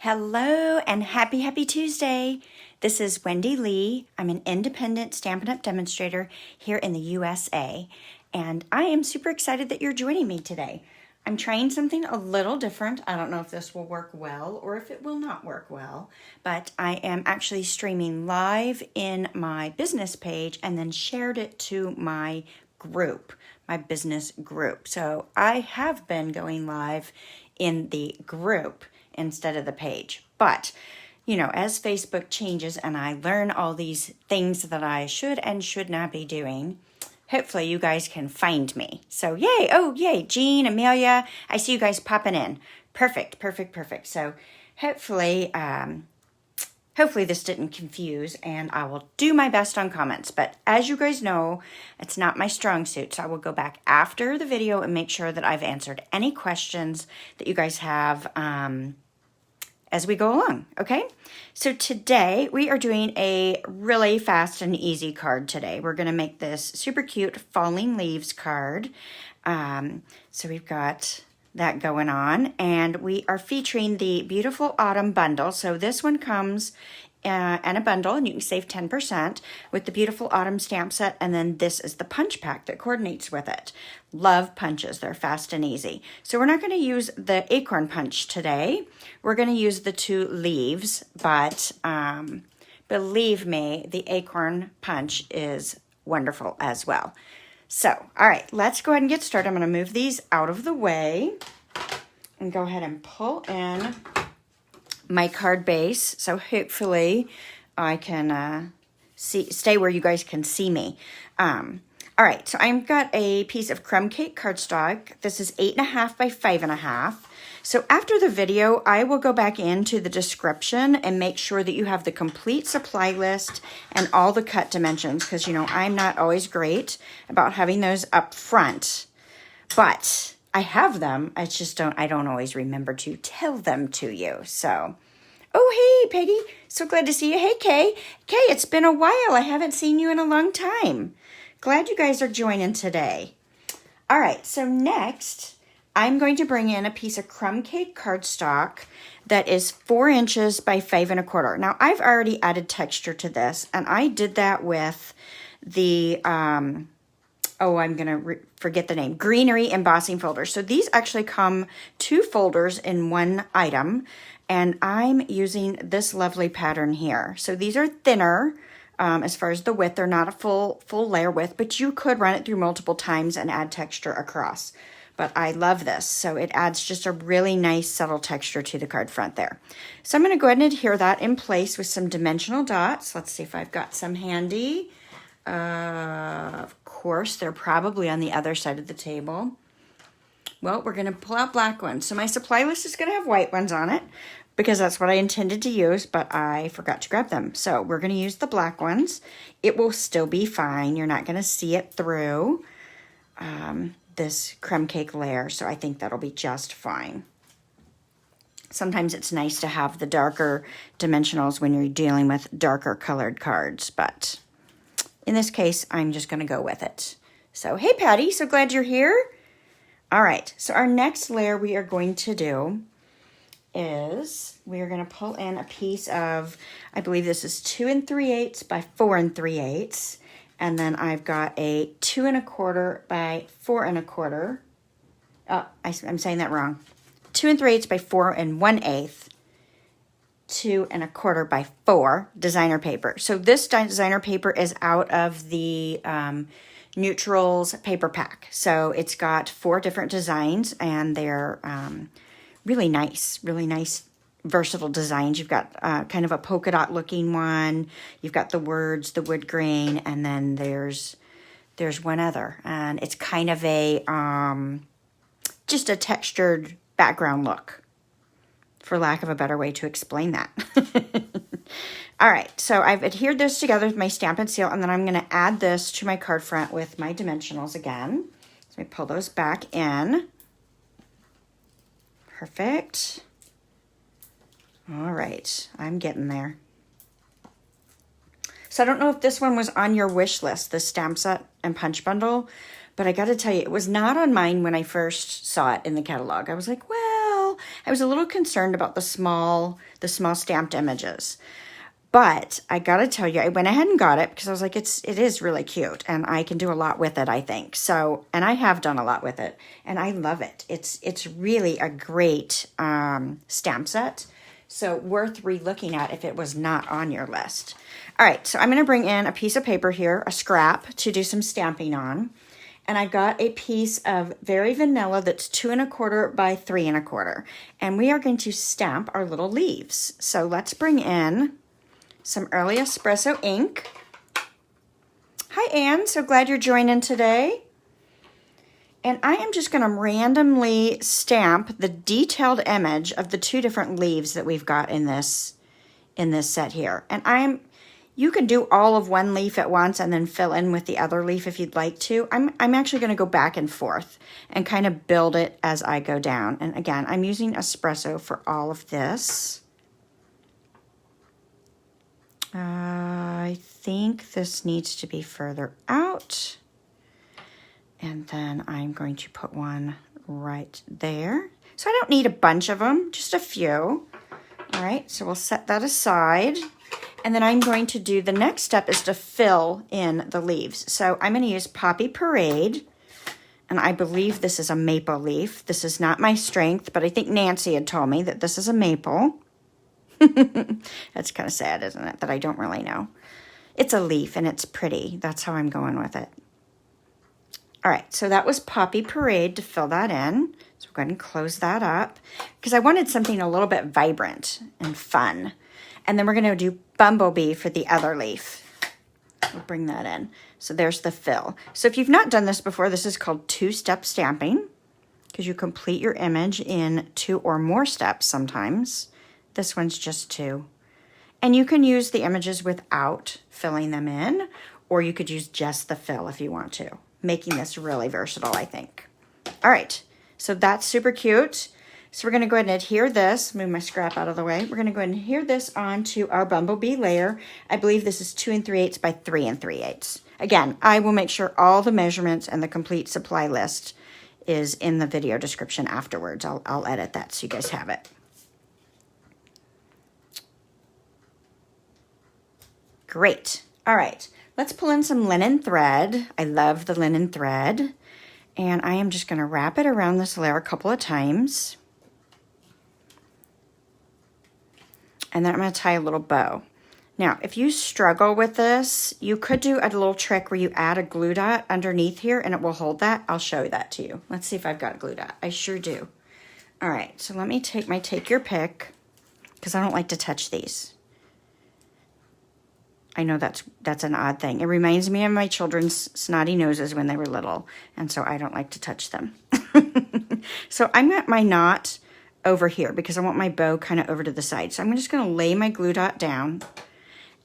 Hello and happy Tuesday. This is Wendy Lee. I'm an independent Stampin' Up! Demonstrator here in the USA, and I am super excited that you're joining me today. I'm trying something a little different. I don't know if this will work well or if it will not work well, but I am actually streaming live in my business page and then shared it to my group, my business group. So I have been going live in the group instead of the page. But, you know, as Facebook changes and I learn all these things that I should and should not be doing, hopefully you guys can find me. So yay, oh yay, Jean, Amelia, I see you guys popping in. Perfect. So hopefully this didn't confuse, and I will do my best on comments. But as you guys know, it's not my strong suit, so I will go back after the video and make sure that I've answered any questions that you guys have as we go along, okay? So today we are doing a really fast and easy card today. We're gonna make this super cute falling leaves card. So we've got that going on, and we are featuring the Beautiful Autumn bundle. So this one comes in a bundle, and you can save 10% with the Beautiful Autumn stamp set, and then this is the punch pack that coordinates with it. Love punches, they're fast and easy. So we're not going to use the acorn punch today. We're going to use the two leaves, but believe me, the acorn punch is wonderful as well. So, all right, let's go ahead and get started. I'm going to move these out of the way and go ahead and pull in my card base. So hopefully I can stay where you guys can see me. All right, so I've got a piece of Crumb Cake cardstock. This is 8.5 by 5.5. So after the video, I will go back into the description and make sure that you have the complete supply list and all the cut dimensions, because, you know, I'm not always great about having those up front, but I have them. I just I don't always remember to tell them to you. So, oh, hey, Peggy. So glad to see you. Hey, Kay. Kay, it's been a while. I haven't seen you in a long time. Glad you guys are joining today. All right, so next, I'm going to bring in a piece of Crumb Cake cardstock that is 4 inches by 5 1/4. Now, I've already added texture to this, and I did that with the, I'm going to forget the name, Greenery embossing folders. So these actually come 2 folders in one item, and I'm using this lovely pattern here. So these are thinner. As far as the width, they're not a full layer width, but you could run it through multiple times and add texture across. But I love this, so it adds just a really nice subtle texture to the card front there. So I'm going to go ahead and adhere that in place with some dimensional dots. Let's see if I've got some handy. Of course, they're probably on the other side of the table. Well, we're going to pull out black ones. So my supply list is going to have white ones on it, because that's what I intended to use, but I forgot to grab them. So we're going to use the black ones. It will still be fine. You're not going to see it through this crumb cake layer, so I think that'll be just fine. Sometimes it's nice to have the darker dimensionals when you're dealing with darker colored cards, but in this case, I'm just going to go with it. So, hey, Patty, so glad you're here. All right, so our next layer we are going to do is we're going to pull in a piece of, I believe this is 2 3/8 by 4 3/8, and then I've got a 2 1/4 by 4 1/4. I'm saying that wrong. 2 3/8 by 4 1/8, 2 1/4 by 4 designer paper. So this designer paper is out of the Neutrals paper pack. So it's got 4 different designs, and they're really nice, versatile designs. You've got kind of a polka dot looking one. You've got the words, the wood grain, and then there's one other, and it's kind of a just a textured background look, for lack of a better way to explain that. All right, so I've adhered this together with my Stampin' Seal, and then I'm going to add this to my card front with my dimensionals again. So I pull those back in. Perfect. All right, I'm getting there. So I don't know if this one was on your wish list, the stamp set and punch bundle, but I got to tell you, it was not on mine when I first saw it in the catalog. I was like, well, I was a little concerned about the small stamped images. But I gotta tell you, I went ahead and got it because I was like, it is really cute and I can do a lot with it, I think. So, and I have done a lot with it and I love it. It's really a great stamp set. So worth re-looking at if it was not on your list. All right, so I'm gonna bring in a piece of paper here, a scrap, to do some stamping on. And I've got a piece of very vanilla that's 2 1/4 by 3 1/4. And we are going to stamp our little leaves. So let's bring in some early espresso ink. Hi, Anne. So glad you're joining today. And I am just going to randomly stamp the detailed image of the 2 different leaves that we've got in this set here. And you can do all of one leaf at once and then fill in with the other leaf if you'd like to. I'm actually going to go back and forth and kind of build it as I go down. And again, I'm using espresso for all of this. I think this needs to be further out. And then I'm going to put one right there. So I don't need a bunch of them, just a few. All right, so we'll set that aside. And then I'm going to do, the next step is to fill in the leaves. So I'm going to use Poppy Parade. And I believe this is a maple leaf. This is not my strength, but I think Nancy had told me that this is a maple. That's kind of sad, isn't it? That I don't really know. It's a leaf and it's pretty. That's how I'm going with it. All right, so that was Poppy Parade to fill that in. So we'll go ahead and close that up because I wanted something a little bit vibrant and fun. And then we're going to do Bumblebee for the other leaf. We'll bring that in. So there's the fill. So if you've not done this before, this is called 2-step stamping because you complete your image in 2 or more steps sometimes. This one's just 2. And you can use the images without filling them in, or you could use just the fill if you want to, making this really versatile, I think. All right, so that's super cute. So we're gonna go ahead and adhere this, move my scrap out of the way. We're gonna go ahead and adhere this onto our Bumblebee layer. I believe this is 2 3/8 by 3 3/8. Again, I will make sure all the measurements and the complete supply list is in the video description afterwards. I'll edit that so you guys have it. Great. All right, let's pull in some linen thread. I love the linen thread. And I am just going to wrap it around this layer a couple of times. And then I'm going to tie a little bow. Now, if you struggle with this, you could do a little trick where you add a glue dot underneath here and it will hold that. I'll show you that to you. Let's see if I've got a glue dot. I sure do. All right, so let me take my take your pick because I don't like to touch these. I know that's an odd thing. It reminds me of my children's snotty noses when they were little, and so I don't like to touch them. So I'm at my knot over here because I want my bow kind of over to the side. So I'm just going to lay my glue dot down,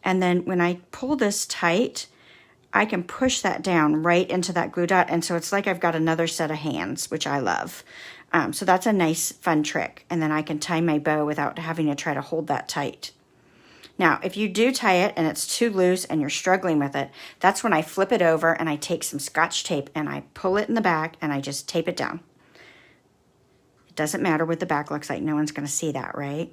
and then when I pull this tight, I can push that down right into that glue dot, and so it's like I've got another set of hands, which I love. So that's a nice, fun trick, and then I can tie my bow without having to try to hold that tight. Now, if you do tie it and it's too loose and you're struggling with it, that's when I flip it over and I take some Scotch tape and I pull it in the back and I just tape it down. It doesn't matter what the back looks like. No one's going to see that, right?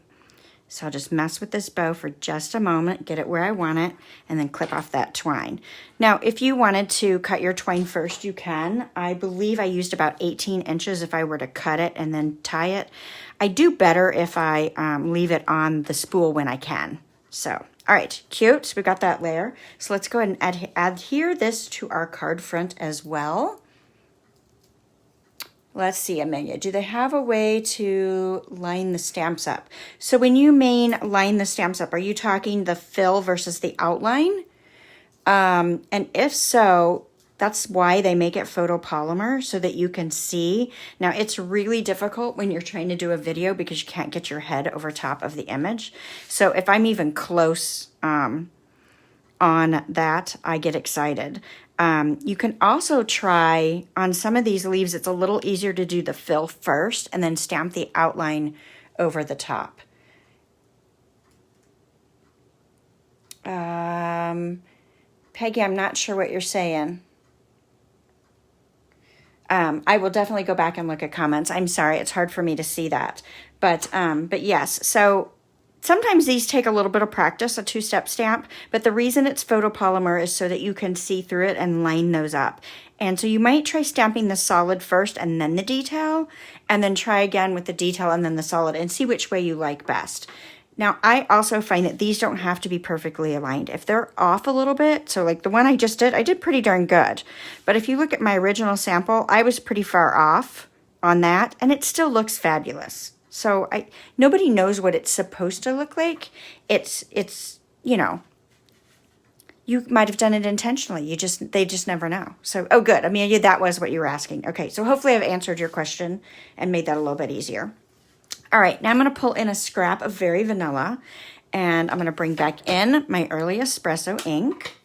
So I'll just mess with this bow for just a moment, get it where I want it, and then clip off that twine. Now, if you wanted to cut your twine first, you can. I believe I used about 18 inches if I were to cut it and then tie it. I do better if I leave it on the spool when I can. So, all right, cute. So we got that layer. So let's go ahead and adhere this to our card front as well. Let's see, Amelia, do they have a way to line the stamps up? So when you mean line the stamps up, are you talking the fill versus the outline? And if so, that's why they make it photopolymer, so that you can see. Now, it's really difficult when you're trying to do a video because you can't get your head over top of the image. So if I'm even close on that, I get excited. You can also try, on some of these leaves, it's a little easier to do the fill first and then stamp the outline over the top. Peggy, I'm not sure what you're saying. I will definitely go back and look at comments. I'm sorry, it's hard for me to see that. But yes, so sometimes these take a little bit of practice, a two-step stamp, but the reason it's photopolymer is so that you can see through it and line those up. And so you might try stamping the solid first and then the detail, and then try again with the detail and then the solid and see which way you like best. Now, I also find that these don't have to be perfectly aligned. If they're off a little bit, so like the one I just did, I did pretty darn good. But if you look at my original sample, I was pretty far off on that, and it still looks fabulous. So nobody knows what it's supposed to look like. It's you know, you might have done it intentionally. They just never know. So, oh good, Amelia, that was what you were asking. Okay, so hopefully I've answered your question and made that a little bit easier. All right, now I'm going to pull in a scrap of Very Vanilla, and I'm going to bring back in my early espresso ink.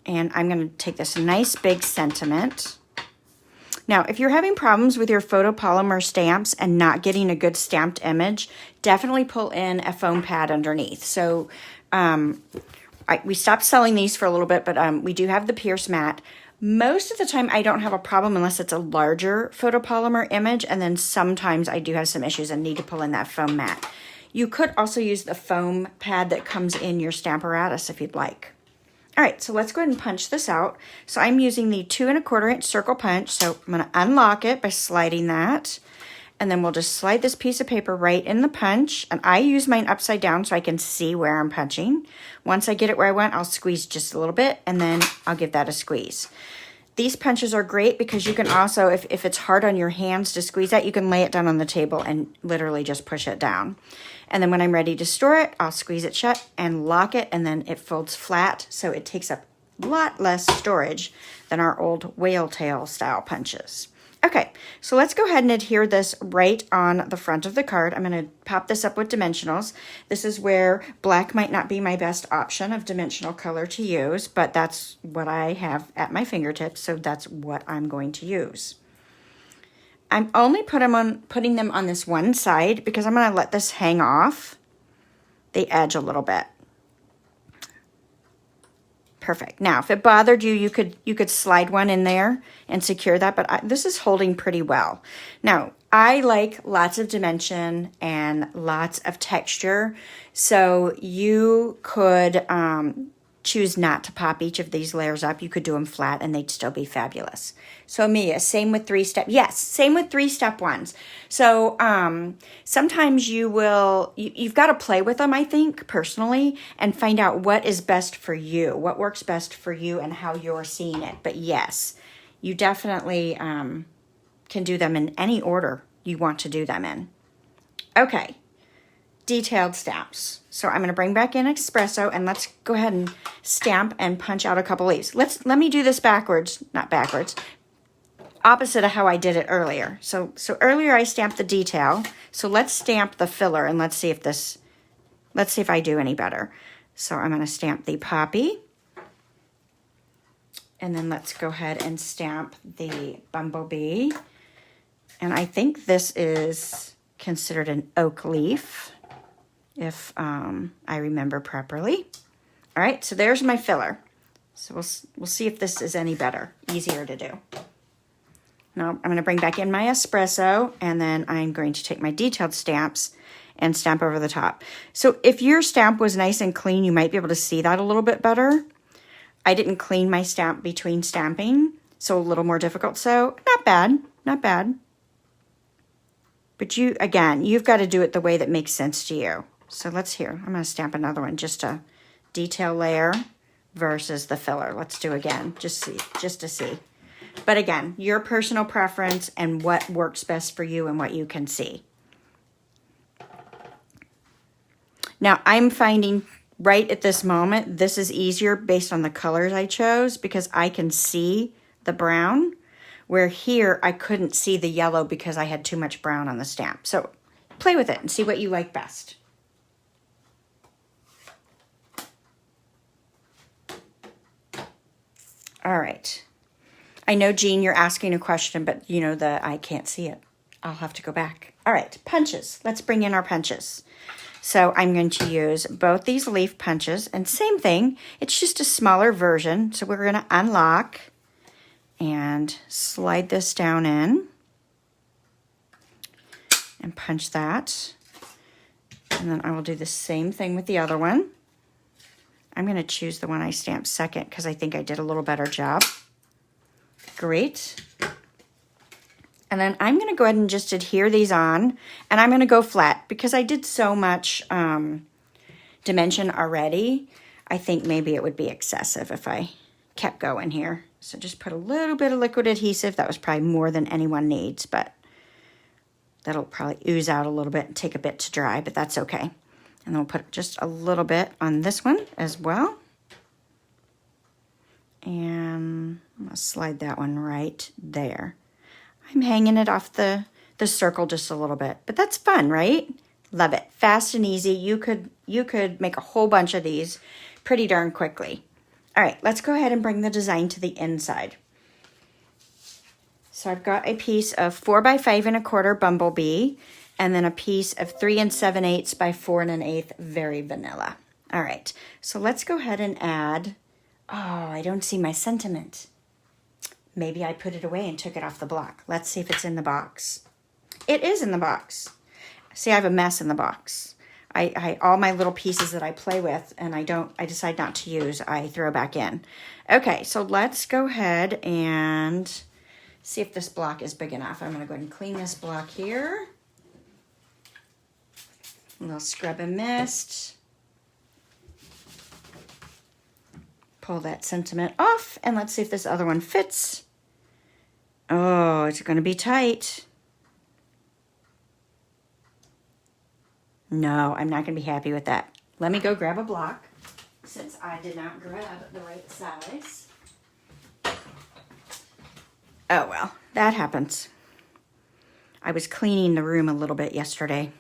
And I'm going to take this nice big sentiment. Now, if you're having problems with your photopolymer stamps and not getting a good stamped image, definitely pull in a foam pad underneath. So we stopped selling these for a little bit, but we do have the Pierce Matte. Most of the time, I don't have a problem unless it's a larger photopolymer image, and then sometimes I do have some issues and need to pull in that foam mat. You could also use the foam pad that comes in your Stamparatus if you'd like. All right, so let's go ahead and punch this out. So I'm using the 2 1/4 inch circle punch, so I'm going to unlock it by sliding that, and then we'll just slide this piece of paper right in the punch, and I use mine upside down so I can see where I'm punching. Once I get it where I want, I'll squeeze just a little bit, and then I'll give that a squeeze. These punches are great because you can also, if it's hard on your hands to squeeze that, you can lay it down on the table and literally just push it down. And then when I'm ready to store it, I'll squeeze it shut and lock it, and then it folds flat, so it takes up a lot less storage than our old whale tail style punches. Okay, so let's go ahead and adhere this right on the front of the card. I'm going to pop this up with dimensionals. This is where black might not be my best option of dimensional color to use, but that's what I have at my fingertips, so that's what I'm going to use. I'm only putting them on this one side because I'm going to let this hang off the edge a little bit. Perfect. Now, if it bothered you, you could slide one in there and secure that, but this is holding pretty well. Now, I like lots of dimension and lots of texture, so you could choose not to pop each of these layers up. You could do them flat and they'd still be fabulous. So Mia, same with 3-step. Yes, same with 3-step ones. So sometimes you've got to play with them, I think, personally, and find out what is best for you, what works best for you and how you're seeing it. But yes, you definitely can do them in any order you want to do them in. Okay. Detailed stamps. So I'm going to bring back in Espresso, and let's go ahead and stamp and punch out a couple leaves. Let me do this backwards, not backwards, opposite of how I did it earlier. So earlier I stamped the detail. So let's stamp the filler, and let's see if I do any better. So I'm going to stamp the poppy, and then let's go ahead and stamp the Bumble Bee. And I think this is considered an oak leaf, if I remember properly. All right, so there's my filler. So we'll see if this is any better, easier to do. Now I'm going to bring back in my Espresso, and then I'm going to take my detailed stamps and stamp over the top. So if your stamp was nice and clean, you might be able to see that a little bit better. I didn't clean my stamp between stamping, so a little more difficult. So not bad, not bad. But you've got to do it the way that makes sense to you. So I'm going to stamp another one, just a detail layer versus the filler. Let's do again, just to see. But again, your personal preference and what works best for you and what you can see. Now, I'm finding right at this moment, this is easier based on the colors I chose because I can see the brown, where here I couldn't see the yellow because I had too much brown on the stamp. So play with it and see what you like best. All right. I know, Jean, you're asking a question, but you know I can't see it. I'll have to go back. All right, punches. Let's bring in our punches. So I'm going to use both these leaf punches, and same thing. It's just a smaller version. So we're going to unlock, and slide this down in and punch that. And then I will do the same thing with the other one. I'm going to choose the one I stamped second because I think I did a little better job. Great. And then I'm going to go ahead and just adhere these on, and I'm going to go flat because I did so much dimension already. I think maybe it would be excessive if I kept going here. So just put a little bit of liquid adhesive. That was probably more than anyone needs, but that'll probably ooze out a little bit and take a bit to dry, but that's okay. And then we'll put just a little bit on this one as well. And I'm going to slide that one right there. I'm hanging it off the circle just a little bit, but that's fun, right? Love it. Fast and easy. You could make a whole bunch of these pretty darn quickly. All right, let's go ahead and bring the design to the inside. So I've got a piece of 4 by 5 1/4 Bumble Bee, and then a piece of 3 7/8 by 4 1/8 Very Vanilla. All right, so let's go ahead and add, oh, I don't see my sentiment. Maybe I put it away and took it off the block. Let's see if it's in the box. It is in the box. See, I have a mess in the box. I all my little pieces that I play with and I decide not to use, I throw back in. Okay, so let's go ahead and see if this block is big enough. I'm going to go ahead and clean this block here. A little scrub and mist. Pull that sentiment off, and let's see if this other one fits. Oh, it's going to be tight. No, I'm not going to be happy with that. Let me go grab a block since I did not grab the right size. Oh, well, that happens. I was cleaning the room a little bit yesterday,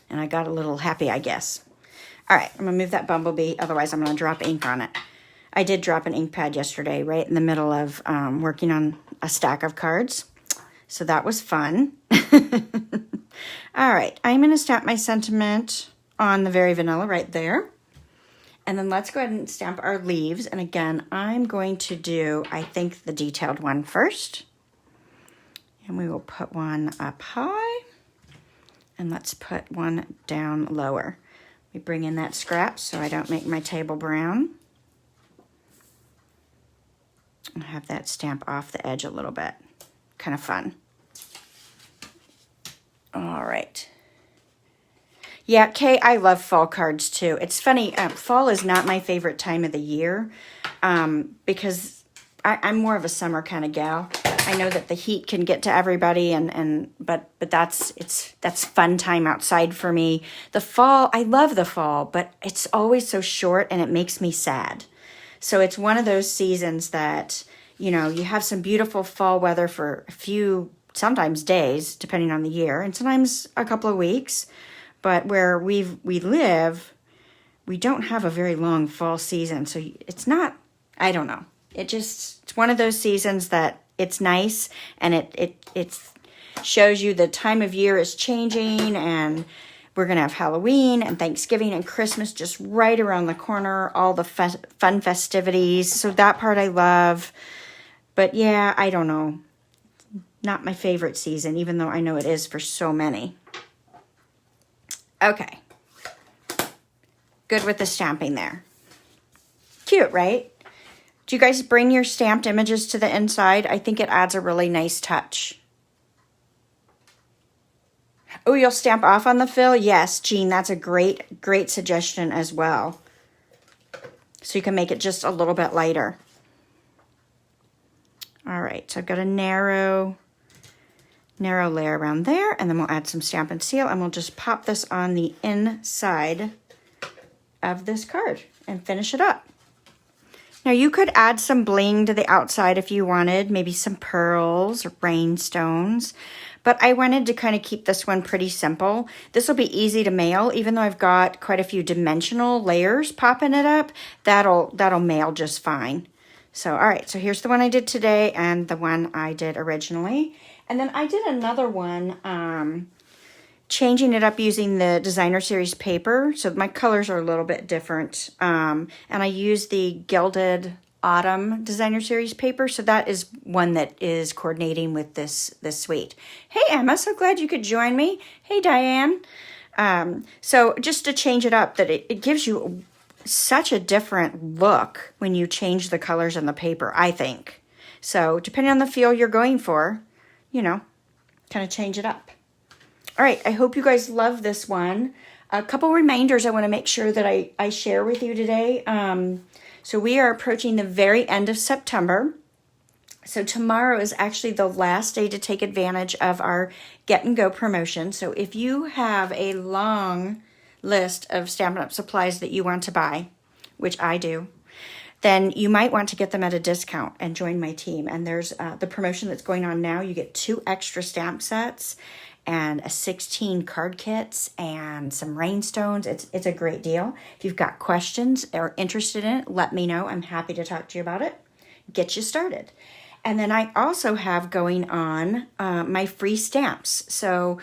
and I got a little happy, I guess. All right, I'm going to move that Bumblebee, otherwise I'm going to drop ink on it. I did drop an ink pad yesterday, right in the middle of working on a stack of cards, so that was fun. All right, I'm going to stamp my sentiment on the Very Vanilla right there. And then let's go ahead and stamp our leaves. And again, I'm going to do, I think, the detailed one first. And we will put one up high. And let's put one down lower. We bring in that scrap so I don't make my table brown. And have that stamp off the edge a little bit. Kind of fun. All right. Yeah, Kay, I love fall cards too. It's funny, fall is not my favorite time of the year because I'm more of a summer kind of gal. I know that the heat can get to everybody, but that's fun time outside for me. The fall, I love the fall, but it's always so short and it makes me sad. So it's one of those seasons that, you know, you have some beautiful fall weather for a few, sometimes days, depending on the year, and sometimes a couple of weeks. But where we live, we don't have a very long fall season. So it's not, I don't know. It's one of those seasons that it's nice and it shows you the time of year is changing, and we're going to have Halloween and Thanksgiving and Christmas just right around the corner, all the fun festivities. So that part I love. But yeah, I don't know. Not my favorite season, even though I know it is for so many. Okay. Good with the stamping there. Cute, right? Do you guys bring your stamped images to the inside? I think it adds a really nice touch. Oh, you'll stamp off on the fill? Yes, Jean, that's a great suggestion as well. So you can make it just a little bit lighter. All right, so I've got a narrow layer around there, and then we'll add some Stampin' Seal, and we'll just pop this on the inside of this card and finish it up. Now you could add some bling to the outside if you wanted, maybe some pearls or rhinestones, but I wanted to kind of keep this one pretty simple. This will be easy to mail, even though I've got quite a few dimensional layers popping it up. That'll mail just fine. So, all right, so here's the one I did today and the one I did originally. And then I did another one, changing it up using the Designer Series paper. So my colors are a little bit different. And I used the gilded Autumn Designer Series paper. So that is one that is coordinating with this suite. Hey, Emma, so glad you could join me. Hey, Diane. So just to change it up, that it gives you such a different look when you change the colors in the paper, I think. So depending on the feel you're going for, you know, kind of change it up. All right, I hope you guys love this one. A couple reminders I want to make sure that I share with you today. So we are approaching the very end of September. So tomorrow is actually the last day to take advantage of our Get and Go promotion. So if you have a long list of Stampin' Up! Supplies that you want to buy, which I do, then you might want to get them at a discount and join my team. And there's the promotion that's going on now. You get 2 extra stamp sets and a 16 card kits and some rhinestones. It's a great deal. If you've got questions or interested in it, let me know. I'm happy to talk to you about it. Get you started. And then I also have going on my free stamps. So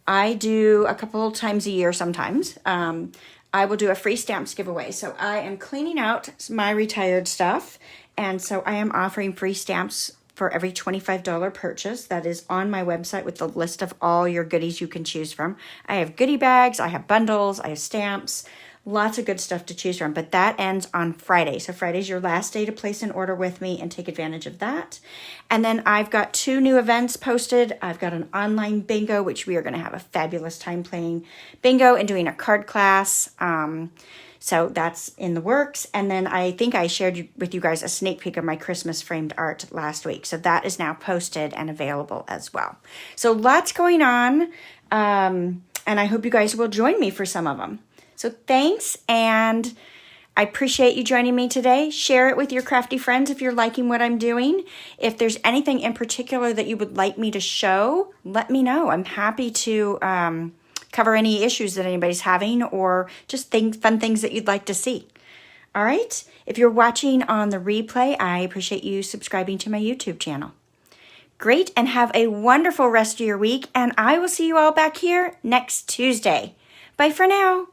I do a couple times a year sometimes. I will do a free stamps giveaway. So I am cleaning out my retired stuff. And so I am offering free stamps for every $25 purchase. That is on my website with the list of all your goodies you can choose from. I have goodie bags, I have bundles, I have stamps, lots of good stuff to choose from. But that ends on Friday. So Friday's your last day to place an order with me and take advantage of that. And then I've got 2 new events posted. I've got an online bingo, which we are going to have a fabulous time playing bingo and doing a card class. So that's in the works. And then I think I shared with you guys a sneak peek of my Christmas framed art last week. So that is now posted and available as well. So lots going on. And I hope you guys will join me for some of them. So thanks. And I appreciate you joining me today. Share it with your crafty friends if you're liking what I'm doing. If there's anything in particular that you would like me to show, let me know. I'm happy to cover any issues that anybody's having or just fun things that you'd like to see. All right. If you're watching on the replay, I appreciate you subscribing to my YouTube channel. Great. And have a wonderful rest of your week. And I will see you all back here next Tuesday. Bye for now.